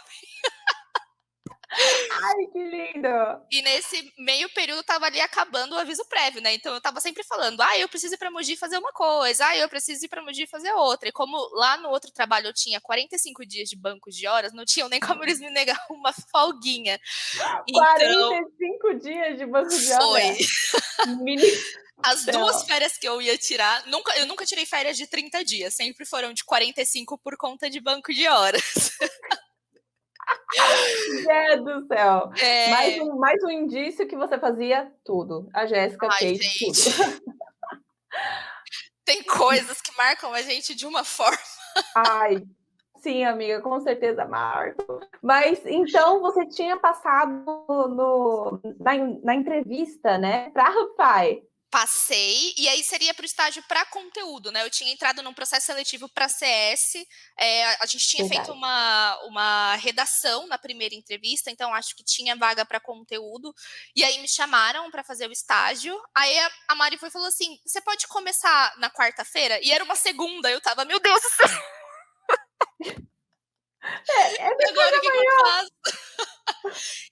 S1: Ai, que lindo!
S2: E nesse meio período tava ali acabando o aviso prévio, né? Então eu tava sempre falando, eu preciso ir pra Mogi fazer uma coisa, eu preciso ir pra Mogi fazer outra. E como lá no outro trabalho eu tinha 45 dias de banco de horas, não tinham nem como eles me negar uma folguinha.
S1: 45 dias de banco de hora?
S2: Foi.
S1: Mini...
S2: As 2 férias que eu ia tirar, eu nunca tirei férias de 30 dias, sempre foram de 45 por conta de banco de horas.
S1: Deus do céu! Mais um indício que você fazia tudo. A Jéssica fez tudo.
S2: Tem coisas que marcam a gente de uma forma.
S1: Ai, sim, amiga, com certeza marco. Mas então você tinha passado na entrevista, né, para a Hubify.
S2: Passei, e aí seria para o estágio para conteúdo, né? Eu tinha entrado num processo seletivo para CS, a gente tinha feito uma redação na primeira entrevista, então acho que tinha vaga para conteúdo, e aí me chamaram para fazer o estágio. Aí a Mari falou assim: você pode começar na quarta-feira? E era uma segunda, eu tava, meu Deus do céu! E agora o que eu faço?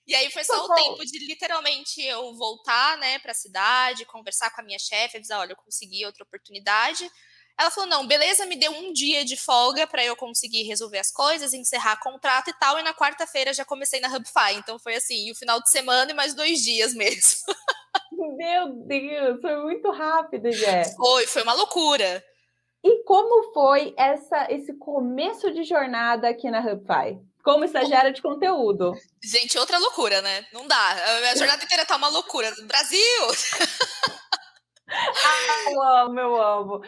S2: E aí foi só o tempo de literalmente eu voltar, né, para a cidade, conversar com a minha chefe, avisar, olha, eu consegui outra oportunidade. Ela falou, não, beleza, me deu um dia de folga para eu conseguir resolver as coisas, encerrar contrato e tal, e na quarta-feira já comecei na Hubify. Então foi assim, o final de semana e mais 2 dias mesmo.
S1: Meu Deus, foi muito rápido, Jé.
S2: Foi uma loucura.
S1: E como foi esse começo de jornada aqui na Hubify? Como estagiária de conteúdo.
S2: Gente, outra loucura, né? Não dá. A jornada inteira tá uma loucura. Brasil!
S1: Eu amo.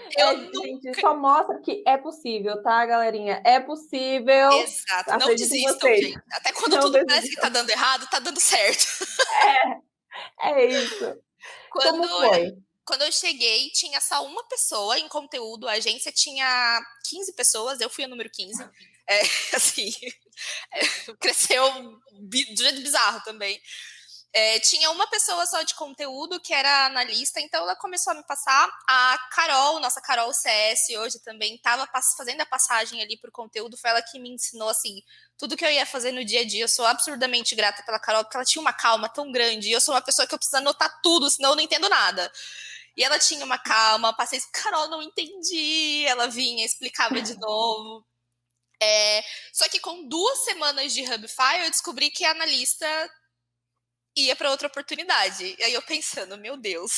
S1: Gente, só mostra que é possível, tá, galerinha? É possível.
S2: Exato. Não desistam, gente. Até quando tudo parece que tá dando errado, tá dando certo.
S1: É isso. Como foi?
S2: Quando eu cheguei, tinha só uma pessoa em conteúdo. A agência tinha 15 pessoas, eu fui a número 15. Assim, cresceu de jeito bizarro também. Tinha uma pessoa só de conteúdo, que era analista, então ela começou a me passar. A Carol, nossa Carol CS, hoje também estava fazendo a passagem ali por conteúdo, foi ela que me ensinou, assim, tudo que eu ia fazer no dia a dia. Eu sou absurdamente grata pela Carol, porque ela tinha uma calma tão grande, e eu sou uma pessoa que eu preciso anotar tudo, senão eu não entendo nada. E ela tinha uma calma, passei, Carol, não entendi, ela vinha, explicava de novo. Só que com 2 semanas de Hubify, eu descobri que a analista ia para outra oportunidade. E aí eu pensando, meu Deus.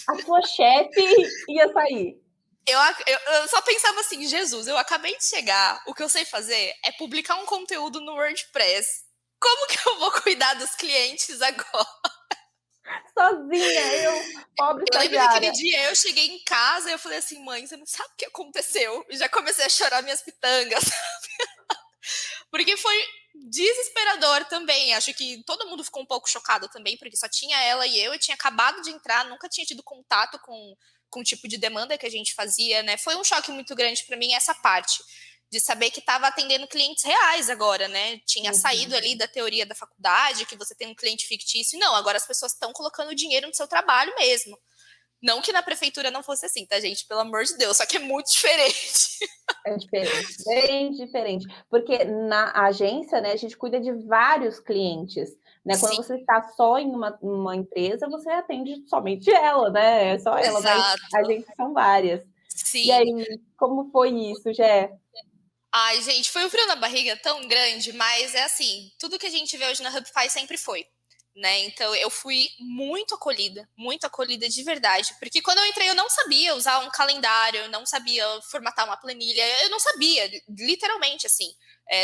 S1: A sua chefe ia sair.
S2: Eu só pensava assim, Jesus, eu acabei de chegar, o que eu sei fazer é publicar um conteúdo no WordPress. Como que eu vou cuidar dos clientes agora?
S1: Sozinha, pobre estagiária.
S2: Eu lembro daquele dia, eu cheguei em casa e eu falei assim, mãe, você não sabe o que aconteceu? E já comecei a chorar minhas pitangas, sabe? Porque foi desesperador também. Acho que todo mundo ficou um pouco chocado também, porque só tinha ela e eu tinha acabado de entrar, nunca tinha tido contato com o tipo de demanda que a gente fazia, né? Foi um choque muito grande para mim essa parte, de saber que estava atendendo clientes reais agora, né? Tinha saído ali da teoria da faculdade, que você tem um cliente fictício, e não, agora as pessoas estão colocando dinheiro no seu trabalho mesmo. Não que na prefeitura não fosse assim, tá, gente? Pelo amor de Deus, só que é muito diferente.
S1: É diferente, bem diferente. Porque na agência, né, a gente cuida de vários clientes. Né? Quando você está só em uma empresa, você atende somente ela, né? É só ela,
S2: Exato.
S1: Mas a gente são várias.
S2: Sim.
S1: E aí, como foi isso, Jé?
S2: Ai, gente, foi um frio na barriga tão grande, mas é assim, tudo que a gente vê hoje na Hubify sempre foi. Né? Então eu fui muito acolhida de verdade, porque quando eu entrei eu não sabia usar um calendário, eu não sabia formatar uma planilha, eu não sabia, literalmente assim,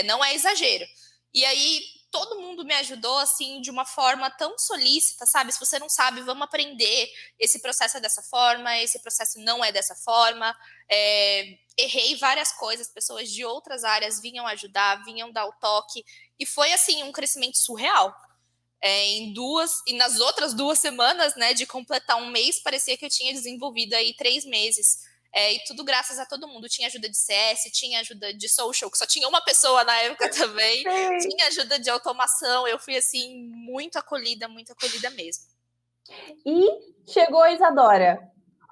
S2: não é exagero. E aí todo mundo me ajudou, assim, de uma forma tão solícita, sabe? Se você não sabe, vamos aprender. Esse processo é dessa forma, esse processo não é dessa forma. Errei várias coisas, pessoas de outras áreas vinham ajudar, vinham dar o toque. E foi, assim, um crescimento surreal. E nas outras 2 semanas, né, de completar um mês, parecia que eu tinha desenvolvido aí 3 meses. E tudo graças a todo mundo. Tinha ajuda de CS, tinha ajuda de social, que só tinha uma pessoa na época também.
S1: Sim.
S2: Tinha ajuda de automação. Eu fui, assim, muito acolhida mesmo.
S1: E chegou a Isadora,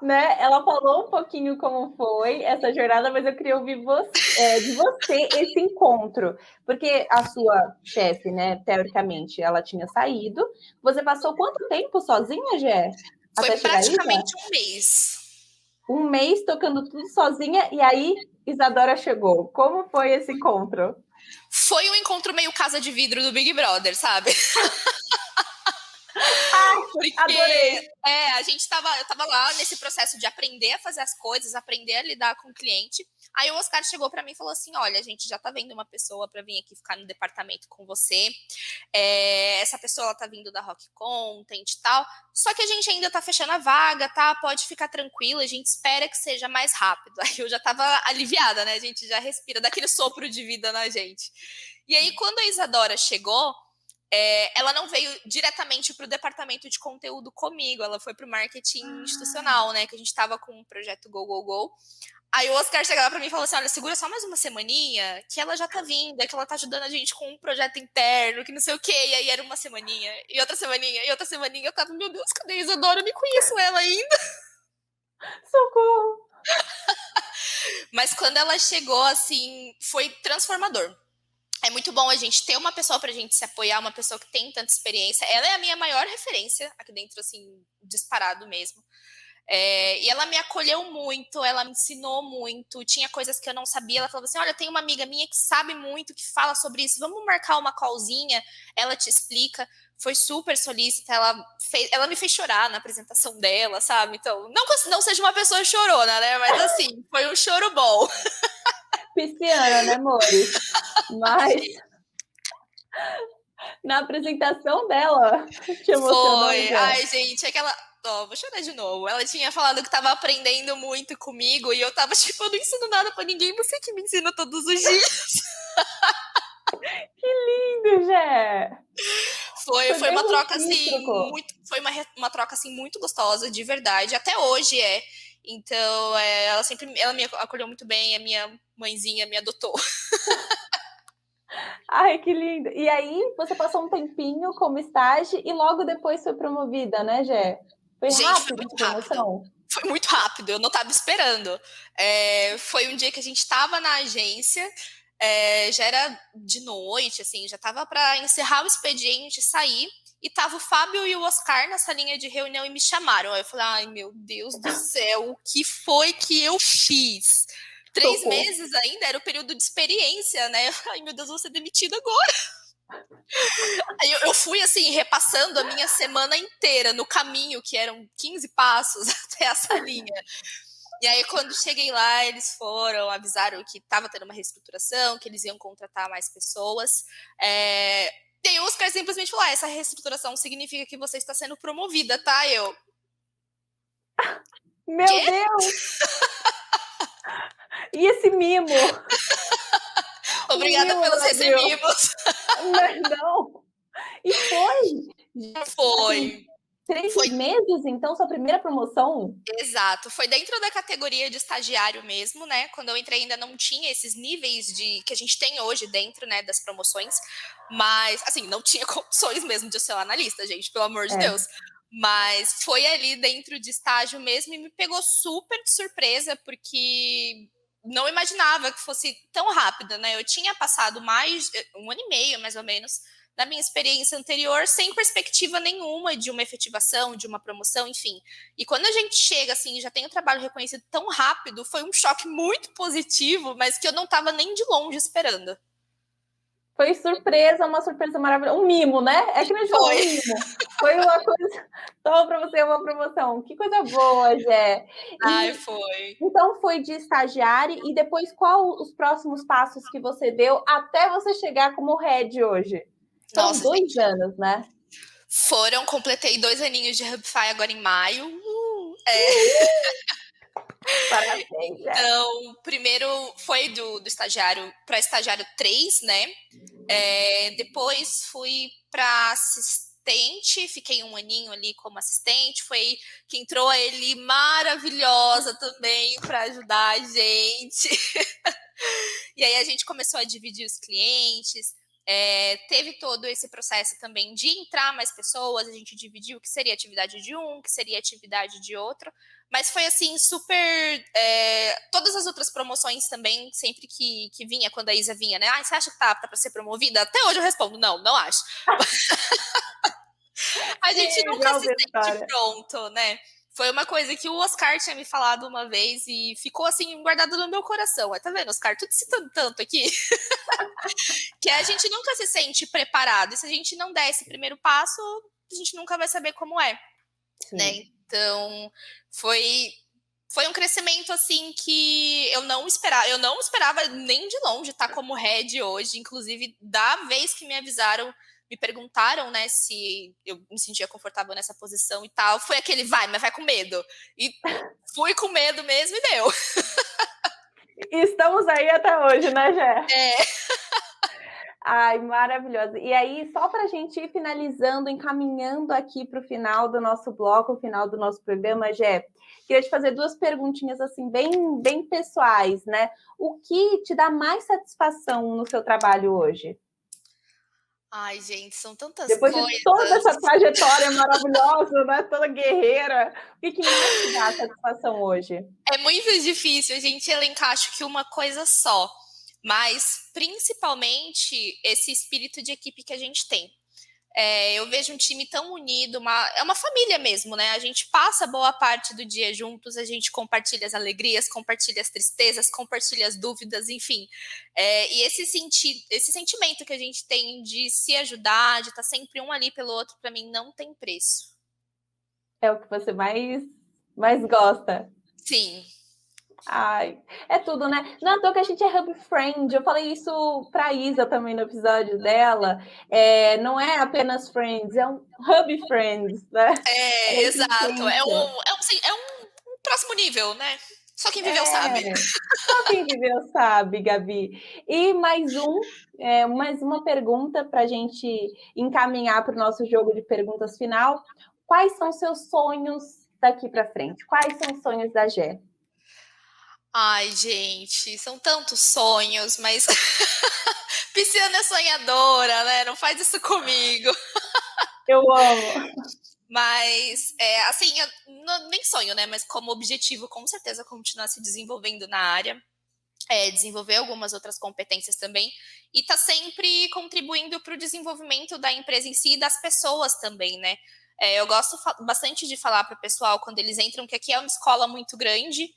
S1: né? Ela falou um pouquinho como foi essa jornada, mas eu queria ouvir de você esse encontro. Porque a sua chefe, né, teoricamente, ela tinha saído. Você passou quanto tempo sozinha, Gé?
S2: Foi
S1: Até chegar a Isa?
S2: praticamente um mês.
S1: Um mês tocando tudo sozinha, e aí Isadora chegou. Como foi esse encontro?
S2: Foi um encontro meio casa de vidro do Big Brother, sabe? Porque
S1: Adorei.
S2: eu tava lá nesse processo de aprender a fazer as coisas, aprender a lidar com o cliente. Aí o Oscar chegou pra mim e falou assim: olha, a gente já tá vendo uma pessoa pra vir aqui ficar no departamento com você. Essa pessoa, ela tá vindo da Rock Content e tal. Só que a gente ainda tá fechando a vaga, tá? Pode ficar tranquila, a gente espera que seja mais rápido. Aí eu já tava aliviada, né? A gente já respira, dá aquele sopro de vida na gente. E aí, quando a Isadora chegou, ela não veio diretamente para o departamento de conteúdo comigo, ela foi para o marketing institucional, né? Que a gente estava com o projeto Go, Go, Go. Aí o Oscar chegava para mim e falou assim: olha, segura só mais uma semaninha, que ela já tá vindo, que ela tá ajudando a gente com um projeto interno, que não sei o quê. E aí era uma semaninha, e outra semaninha, e outra semaninha. Eu tava, meu Deus, cadê a Isadora? Eu nem conheço ela ainda.
S1: Socorro!
S2: Mas quando ela chegou, assim, foi transformador. É muito bom a gente ter uma pessoa pra gente se apoiar, uma pessoa que tem tanta experiência. Ela é a minha maior referência aqui dentro, assim, disparado mesmo. E ela me acolheu muito, ela me ensinou muito. Tinha coisas que eu não sabia. Ela falava assim: olha, tem uma amiga minha que sabe muito, que fala sobre isso. Vamos marcar uma callzinha, ela te explica. Foi super solícita, ela me fez chorar na apresentação dela, sabe? Então, não que eu não seja uma pessoa chorona, né? Mas assim, foi um choro bom.
S1: Pisciana, né, Mori? Mas na apresentação dela, te emocionou,
S2: Foi.
S1: Gé?
S2: Ai, gente, aquela. Vou chorar de novo. Ela tinha falado que tava aprendendo muito comigo e eu tava tipo, eu não ensino nada pra ninguém, você que me ensina todos os dias.
S1: Que lindo, Gé!
S2: Foi
S1: bem
S2: uma troca assim,
S1: recíproco.
S2: foi uma troca assim muito gostosa, de verdade. Até hoje é. Então, ela me acolheu muito bem, a minha mãezinha me adotou.
S1: Ai, que lindo! E aí, você passou um tempinho como estágio e logo depois foi promovida, né, Gé? Foi
S2: Gente,
S1: rápido
S2: foi muito
S1: a promoção?
S2: Foi muito rápido, eu não estava esperando. Foi um dia que a gente estava na agência, já era de noite, assim, já estava para encerrar o expediente, sair, e tava o Fábio e o Oscar na salinha de reunião e me chamaram. Aí eu falei, ai, meu Deus do céu, o que foi que eu fiz? 3 meses ainda, era o período de experiência, né? Ai, meu Deus, vou ser demitida agora. Aí eu fui, assim, repassando a minha semana inteira no caminho, que eram 15 passos até a salinha. E aí, quando cheguei lá, eles avisaram que estava tendo uma reestruturação, que eles iam contratar mais pessoas. E aí o Oscar simplesmente falou: essa reestruturação significa que você está sendo promovida, tá? Eu...
S1: Meu Deus! E esse mimo?
S2: Obrigada pelos recebimos.
S1: Não. E foi?
S2: Foi.
S1: 3 meses, então, sua primeira promoção?
S2: Exato. Foi dentro da categoria de estagiário mesmo, né? Quando eu entrei ainda não tinha esses níveis que a gente tem hoje dentro, né, das promoções. Mas, assim, não tinha condições mesmo de eu ser um analista, gente, pelo amor de Deus. Mas foi ali dentro de estágio mesmo e me pegou super de surpresa, porque não imaginava que fosse tão rápido, né? Eu tinha passado mais 1 ano e meio, mais ou menos, da minha experiência anterior, sem perspectiva nenhuma de uma efetivação, de uma promoção, enfim. E quando a gente chega, assim, já tem o trabalho reconhecido tão rápido, foi um choque muito positivo, mas que eu não estava nem de longe esperando.
S1: Foi surpresa, uma surpresa maravilhosa. Um mimo, né? É que não falou um mimo. Foi uma coisa... Toma para você uma promoção. Que coisa boa, Gé.
S2: Ai, foi.
S1: Então, foi de estagiário. E depois, qual os próximos passos que você deu até você chegar como head hoje? São
S2: Nossa,
S1: 2 anos, né?
S2: completei 2 aninhos de Hubify agora em maio.
S1: Parabéns,
S2: Então, primeiro foi do estagiário para estagiário 3, né? Depois fui para assistente, fiquei 1 aninho ali como assistente. Foi que entrou a Eli maravilhosa também para ajudar a gente. E aí a gente começou a dividir os clientes. Teve todo esse processo também de entrar mais pessoas, a gente dividiu o que seria atividade de um, o que seria atividade de outro, mas foi assim, super... todas as outras promoções também, sempre que vinha, quando a Isa vinha, né? Você acha que tá apta para ser promovida? Até hoje eu respondo, não acho. A gente nunca se sente pronto, né? Foi uma coisa que o Oscar tinha me falado uma vez e ficou assim, guardado no meu coração. Tá vendo, Oscar? Tudo citando tanto aqui. Que a gente nunca se sente preparado. E se a gente não der esse primeiro passo, a gente nunca vai saber como é. Né? Então, foi um crescimento assim que eu não esperava nem de longe estar como head hoje. Inclusive, da vez que me avisaram, me perguntaram, né, se eu me sentia confortável nessa posição e tal. Foi aquele, mas vai com medo. E fui com medo mesmo e deu.
S1: Estamos aí até hoje, né, Gé? Ai, maravilhosa. E aí, só para a gente ir finalizando, encaminhando aqui para o final do nosso bloco, o final do nosso programa, Gé, queria te fazer 2 perguntinhas assim, bem pessoais, né? O que te dá mais satisfação no seu trabalho hoje?
S2: Ai, gente, são tantas
S1: Depois
S2: coisas.
S1: De toda essa trajetória maravilhosa, né? Toda guerreira, o que mais te dá satisfação hoje?
S2: É muito difícil a gente elencar, acho que uma coisa só, mas principalmente esse espírito de equipe que a gente tem. Eu vejo um time tão unido, é uma família mesmo, né? A gente passa boa parte do dia juntos, a gente compartilha as alegrias, compartilha as tristezas, compartilha as dúvidas, enfim. E esse sentimento que a gente tem de se ajudar, de estar sempre um ali pelo outro, para mim não tem preço.
S1: É o que você mais gosta?
S2: Sim.
S1: Ai, é tudo, né? Não é à toa que a gente é hub friend. Eu falei isso para Isa também no episódio dela. Não é apenas friends, é um hub friends, né?
S2: Exato. É um próximo nível, né? Só quem viveu sabe.
S1: Só quem viveu sabe, Gabi. E mais uma pergunta para a gente encaminhar para o nosso jogo de perguntas final. Quais são seus sonhos daqui para frente? Quais são os sonhos da Gé?
S2: Ai, gente, são tantos sonhos, mas pisciana é sonhadora, né? Não faz isso comigo.
S1: Eu amo.
S2: Mas, assim, nem sonho, né? Mas como objetivo, com certeza, continuar se desenvolvendo na área, desenvolver algumas outras competências também, e tá sempre contribuindo para o desenvolvimento da empresa em si e das pessoas também, né? Eu gosto bastante de falar para o pessoal, quando eles entram, que aqui é uma escola muito grande,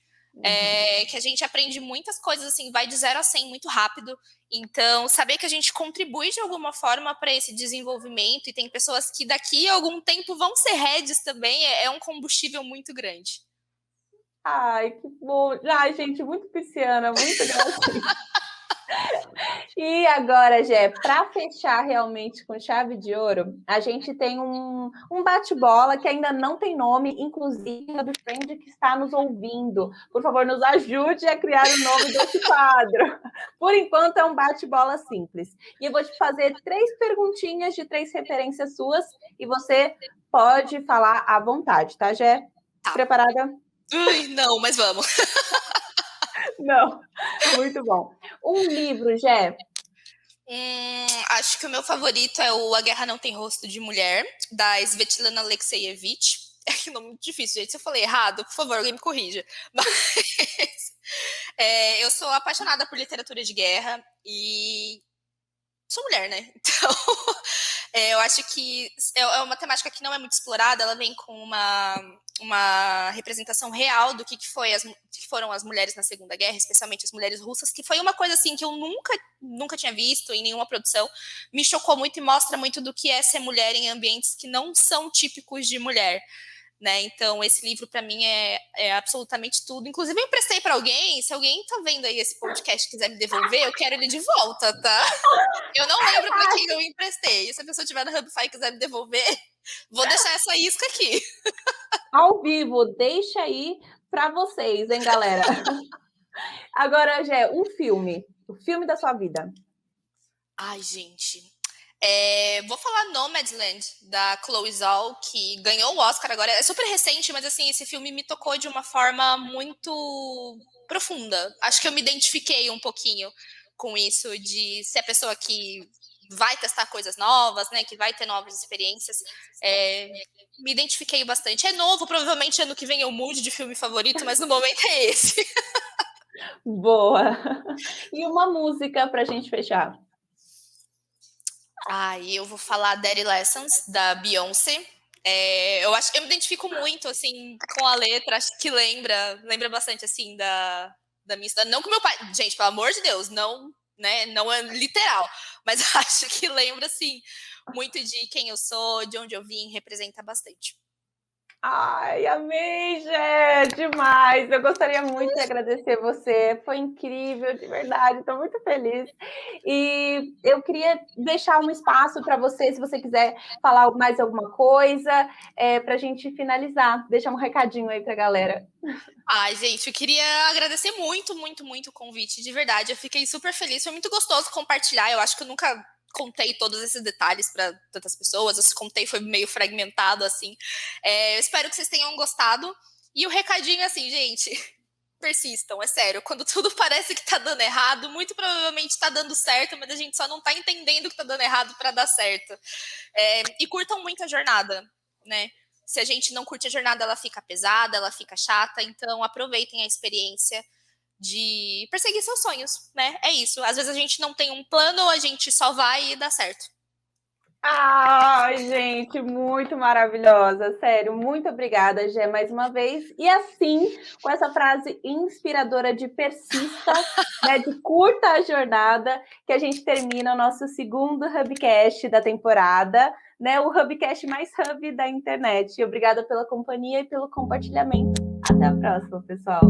S2: que a gente aprende muitas coisas, assim, vai de 0 a 100 muito rápido. Então, saber que a gente contribui de alguma forma para esse desenvolvimento, e tem pessoas que daqui a algum tempo vão ser heads também, é um combustível muito grande.
S1: Ai, que bom. Ai, gente, muito pisciana, muito gracinha. E agora, Gé, para fechar realmente com chave de ouro, a gente tem um bate-bola que ainda não tem nome, inclusive a do friend que está nos ouvindo. Por favor, nos ajude a criar o nome desse quadro. Por enquanto, é um bate-bola simples. E eu vou te fazer 3 perguntinhas de 3 referências suas e você pode falar à vontade, tá, Gé?
S2: Tá.
S1: Preparada?
S2: Ui, não, mas vamos.
S1: Não, muito bom. Um livro, Gé?
S2: Acho que o meu favorito é o A Guerra Não Tem Rosto de Mulher, da Svetlana Alexievich. É que nome muito difícil, gente. Se eu falei errado, por favor, alguém me corrija. Mas eu sou apaixonada por literatura de guerra e sou mulher, né? Então, eu acho que é uma temática que não é muito explorada. Ela vem com uma representação real do que foram as mulheres na Segunda Guerra, especialmente as mulheres russas, que foi uma coisa assim que eu nunca tinha visto em nenhuma produção. Me chocou muito e mostra muito do que é ser mulher em ambientes que não são típicos de mulher. né? Então, esse livro, para mim, é absolutamente tudo. Inclusive, eu emprestei para alguém. Se alguém tá vendo aí esse podcast e quiser me devolver, eu quero ele de volta, tá? Eu não lembro para quem eu emprestei. E se a pessoa estiver no Hubify e quiser me devolver, vou deixar essa isca aqui.
S1: Ao vivo, deixa aí para vocês, hein, galera? Agora, Gé, o filme da sua vida.
S2: Ai, gente. Vou falar Nomadland, da Chloe Zhao, que ganhou o Oscar agora. É super recente, mas assim, esse filme me tocou de uma forma muito profunda. Acho que eu me identifiquei um pouquinho com isso, de ser a pessoa que vai testar coisas novas, né? Que vai ter novas experiências. Me identifiquei bastante. É novo, provavelmente ano que vem eu mude de filme favorito, mas no momento é esse.
S1: Boa! E uma música pra gente fechar.
S2: Eu vou falar Daddy Lessons, da Beyoncé. Eu acho que eu me identifico muito, assim, com a letra. Acho que lembra bastante, assim, da minha história. Não que meu pai... Gente, pelo amor de Deus, não, né? Não é literal. Mas acho que lembra, assim, muito de quem eu sou, de onde eu vim, representa bastante.
S1: Ai, amei, Gé, demais. Eu gostaria muito de agradecer você. Foi incrível, de verdade. Estou muito feliz. E eu queria deixar um espaço para você, se você quiser falar mais alguma coisa, para a gente finalizar. Deixar um recadinho aí para a galera.
S2: Ai, gente, eu queria agradecer muito, muito, muito o convite, de verdade. Eu fiquei super feliz. Foi muito gostoso compartilhar. Eu acho que eu nunca contei todos esses detalhes para tantas pessoas. Eu contei, foi meio fragmentado, assim. Eu espero que vocês tenham gostado. E o recadinho, assim, gente, persistam, é sério. Quando tudo parece que tá dando errado, muito provavelmente tá dando certo, mas a gente só não tá entendendo que tá dando errado para dar certo. E curtam muito a jornada, né? Se a gente não curte a jornada, ela fica pesada, ela fica chata. Então, aproveitem a experiência de perseguir seus sonhos, né? É isso. Às vezes a gente não tem um plano, a gente só vai e dá certo.
S1: Ai, gente, muito maravilhosa, sério, muito obrigada, Gé, mais uma vez. E assim, com essa frase inspiradora de persista, né, de curta a jornada, que a gente termina o nosso segundo Hubcast da temporada, né, o Hubcast mais hub da internet. Obrigada pela companhia e pelo compartilhamento. Até a próxima, pessoal.